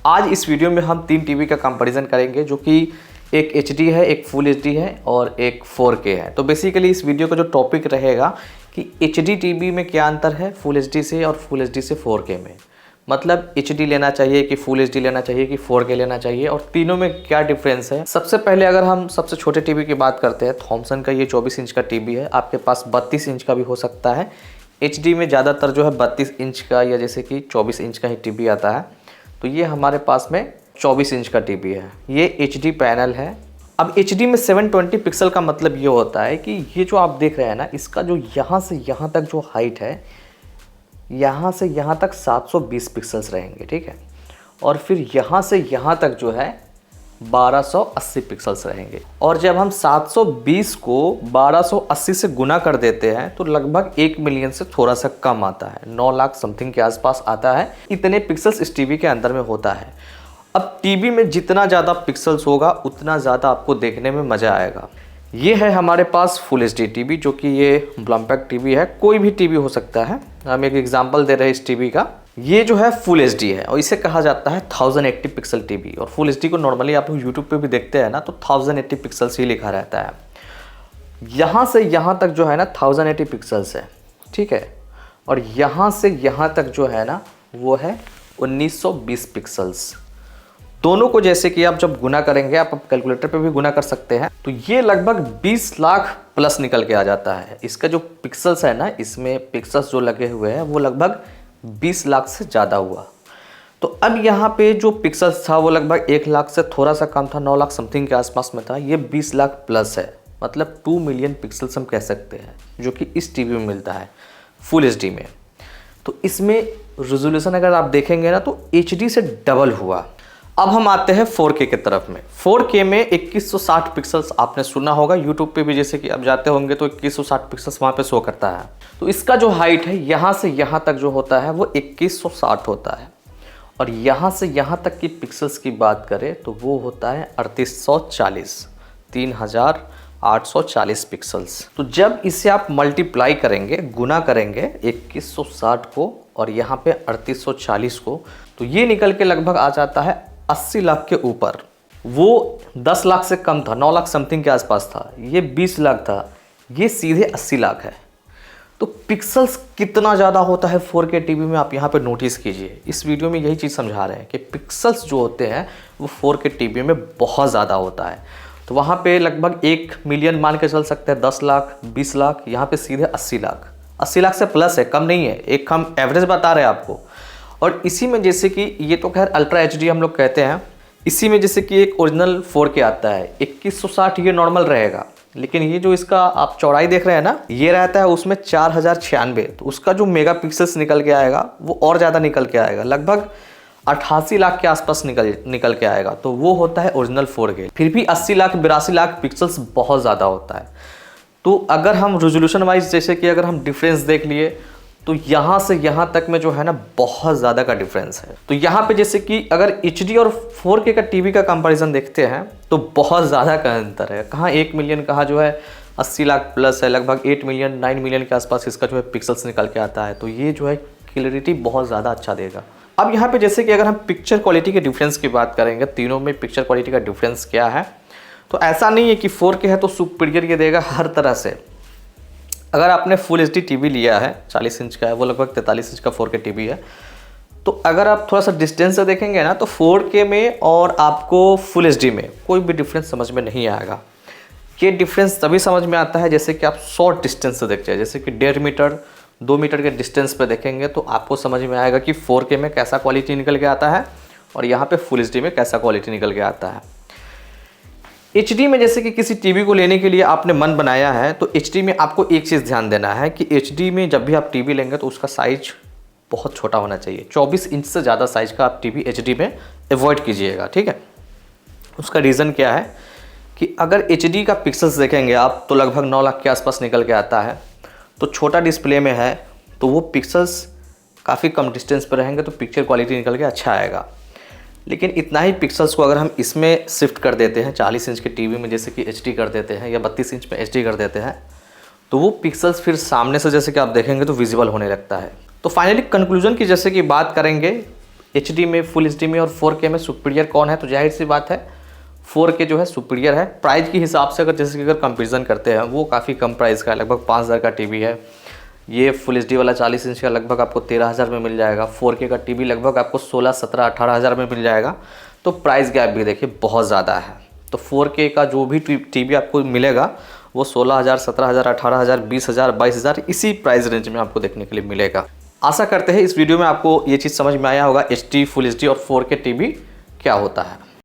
आज इस वीडियो में हम 3 टीवी का कंपैरिजन करेंगे जो कि एक HD है, एक फुल HD है और एक 4K है। तो बेसिकली इस वीडियो का जो टॉपिक रहेगा कि HD टीवी में क्या अंतर है फुल HD से और फुल HD से 4K में। मतलब HD लेना चाहिए कि फुल HD लेना चाहिए कि 4K लेना चाहिए और तीनों में क्या डिफरेंस है। सबसे पहले अगर हम सबसे छोटे टीवी की बात करते हैं, थॉमसन का ये 24 इंच का टीवी है। आपके पास 32 इंच का भी हो सकता है। HD में ज़्यादातर जो है 32 इंच का या जैसे कि 24 इंच का ही टीवी आता है। तो ये हमारे पास में 24 इंच का टीवी है। ये HD पैनल है। अब HD में 720 पिक्सल का मतलब ये होता है कि ये जो आप देख रहे हैं ना, इसका जो यहाँ से यहाँ तक जो हाइट है, यहाँ से यहाँ तक 720 पिक्सल्स रहेंगे, ठीक है। और फिर यहाँ से यहाँ तक जो है 1280 पिक्सल्स रहेंगे। और जब हम 720 को 1280 से गुना कर देते हैं तो लगभग 1 मिलियन से थोड़ा सा कम आता है, 9 लाख समथिंग के आसपास आता है। इतने पिक्सल्स इस टीवी के अंदर में होता है। अब टीवी में जितना ज़्यादा पिक्सल्स होगा उतना ज़्यादा आपको देखने में मज़ा आएगा। ये है हमारे पास फुल HD टीवी, जो कि ये ब्लम्पैक टीवी है। कोई भी टीवी हो सकता है। हम एक एग्जांपल दे रहे हैं इस टीवी का। ये जो है फुल HD है और इसे कहा जाता है 1080 पिक्सल टीवी। और फुल HD को नॉर्मली आप यूट्यूब पे भी देखते हैं ना, तो 1080 पिक्सल्स ही लिखा रहता है। यहाँ से यहाँ तक जो है ना 1080 पिक्सल्स है, ठीक है। और यहाँ से यहाँ तक जो है ना वो है 1920 पिक्सल्स। दोनों को जैसे कि आप जब गुना करेंगे, आप कैलकुलेटर पे भी गुना कर सकते हैं, तो ये लगभग 20 लाख प्लस निकल के आ जाता है। इसका जो पिक्सल्स है ना, इसमें पिक्सल्स जो लगे हुए हैं वो लगभग 20 लाख से ज़्यादा हुआ। तो अब यहाँ पे जो पिक्सल्स था वो लगभग 1 लाख से थोड़ा सा कम था, 9 लाख समथिंग के आसपास में था। ये 20 लाख प्लस है, मतलब 2 मिलियन पिक्सल्स हम कह सकते हैं, जो कि इस टीवी में मिलता है फुल HD में। तो इसमें रेजोल्यूशन अगर आप देखेंगे ना तो HD से डबल हुआ। अब हम आते हैं 4K की तरफ में। 4K में 2160 पिक्सल्स आपने सुना होगा, यूट्यूब पे भी जैसे कि आप जाते होंगे तो 2160 पिक्सल्स वहाँ पे शो करता है। तो इसका जो हाइट है यहाँ से यहाँ तक जो होता है वो 2160 होता है। और यहाँ से यहाँ तक की पिक्सल्स की बात करें तो वो होता है 3840, 3840 पिक्सल्स। तो जब इसे आप मल्टीप्लाई करेंगे, गुना करेंगे 2160 को और यहाँ पे 3840 को, तो ये निकल के लगभग आ जाता है 80 लाख के ऊपर। वो 10 लाख से कम था, 9 लाख समथिंग के आसपास था। ये 20 लाख था, ये सीधे 80 लाख है। तो पिक्सल्स कितना ज़्यादा होता है 4K टीवी में, आप यहाँ पे नोटिस कीजिए। इस वीडियो में यही चीज़ समझा रहे हैं कि पिक्सल्स जो होते हैं वो 4K टीवी में बहुत ज़्यादा होता है। तो वहाँ पे लगभग 1 मिलियन मान के चल सकते हैं, 10 लाख, 20 लाख, यहाँ पे सीधे 80 लाख। 80 लाख से प्लस है, कम नहीं है। एक हम एवरेज बता रहे हैं आपको। और इसी में जैसे कि ये तो खैर अल्ट्रा HD हम लोग कहते हैं। इसी में जैसे कि एक ओरिजिनल 4K आता है 2160, ये नॉर्मल रहेगा। लेकिन ये जो इसका आप चौड़ाई देख रहे हैं ना, ये रहता है उसमें 4096। तो उसका जो मेगा पिक्सल्स निकल के आएगा वो और ज़्यादा निकल के आएगा, लगभग 88 लाख के आसपास निकल के आएगा। तो वो होता है ओरिजिनल 4K। फिर भी 80 लाख 82 लाख पिक्सल्स बहुत ज़्यादा होता है। तो अगर हम रेजोल्यूशन वाइज जैसे कि अगर हम डिफरेंस देख लिए तो यहाँ से यहाँ तक में जो है ना बहुत ज़्यादा का डिफरेंस है। तो यहाँ पे जैसे कि अगर HD और 4K का टीवी का कंपैरिजन देखते हैं तो बहुत ज़्यादा का अंतर है। कहाँ 1 मिलियन, कहाँ जो है 80 लाख प्लस है, लगभग 8 मिलियन 9 मिलियन के आसपास इसका जो है पिक्सल्स निकल के आता है। तो ये जो है क्लियरिटी बहुत ज़्यादा अच्छा देगा। अब यहाँ पे जैसे कि अगर हम पिक्चर क्वालिटी के डिफरेंस की बात करेंगे, तीनों में पिक्चर क्वालिटी का डिफरेंस क्या है, तो ऐसा नहीं है कि 4K है तो सुपीरियर ये देगा हर तरह से। अगर आपने फुल HD टीवी लिया है, 40 इंच का है, वो लगभग 43 इंच का 4K टीवी है, तो अगर आप थोड़ा सा डिस्टेंस से देखेंगे ना तो 4K में और आपको फुल HD में कोई भी डिफरेंस समझ में नहीं आएगा। ये डिफरेंस तभी समझ में आता है जैसे कि आप शॉर्ट डिस्टेंस से देखते हैं, जैसे कि 1.5 मीटर 2 मीटर के डिस्टेंस पे देखेंगे तो आपको समझ में आएगा कि 4K में कैसा क्वालिटी निकल के आता है और यहाँ पे फुल HD में कैसा क्वालिटी निकल के आता है। HD में जैसे कि किसी टीवी को लेने के लिए आपने मन बनाया है तो HD में आपको एक चीज़ ध्यान देना है कि HD में जब भी आप टीवी लेंगे तो उसका साइज बहुत छोटा होना चाहिए। 24 इंच से ज़्यादा साइज का आप टीवी HD में अवॉइड कीजिएगा, ठीक है। उसका रीज़न क्या है कि अगर HD का पिक्सल्स देखेंगे आप तो लगभग 9 लाख के आसपास निकल के आता है। तो छोटा डिस्प्ले में है तो वो पिक्सल्स काफ़ी कम डिस्टेंस पर रहेंगे तो पिक्चर क्वालिटी निकल के अच्छा आएगा। लेकिन इतना ही पिक्सल्स को अगर हम इसमें शिफ्ट कर देते हैं, 40 इंच के टीवी में जैसे कि HD कर देते हैं या 32 इंच में HD कर देते हैं, तो वो पिक्सल्स फिर सामने से जैसे कि आप देखेंगे तो विजिबल होने लगता है। तो फाइनली कंक्लूजन की जैसे कि बात करेंगे, HD में, फुल HD में और 4K में सुपीरियर कौन है, तो जाहिर सी बात है 4K जो है सुपीरियर है। प्राइस के हिसाब से अगर जैसे कि अगर कंपेरिजन करते हैं, वो काफ़ी कम प्राइस का है, लगभग 5000 का टीवी है। ये फुल HD वाला 40 इंच का लगभग आपको 13000 में मिल जाएगा। 4K का टीवी लगभग आपको 16, 17, 18 में मिल जाएगा। तो प्राइस गैप भी देखिए बहुत ज़्यादा है। तो 4K का जो भी टीवी आपको मिलेगा वो 16000, 17000, 18000, 20000, 22000 इसी प्राइस रेंज में आपको देखने के लिए मिलेगा। आशा करते हैं इस वीडियो में आपको ये चीज़ समझ में आया होगा HD, फुल HD और 4K टीवी क्या होता है।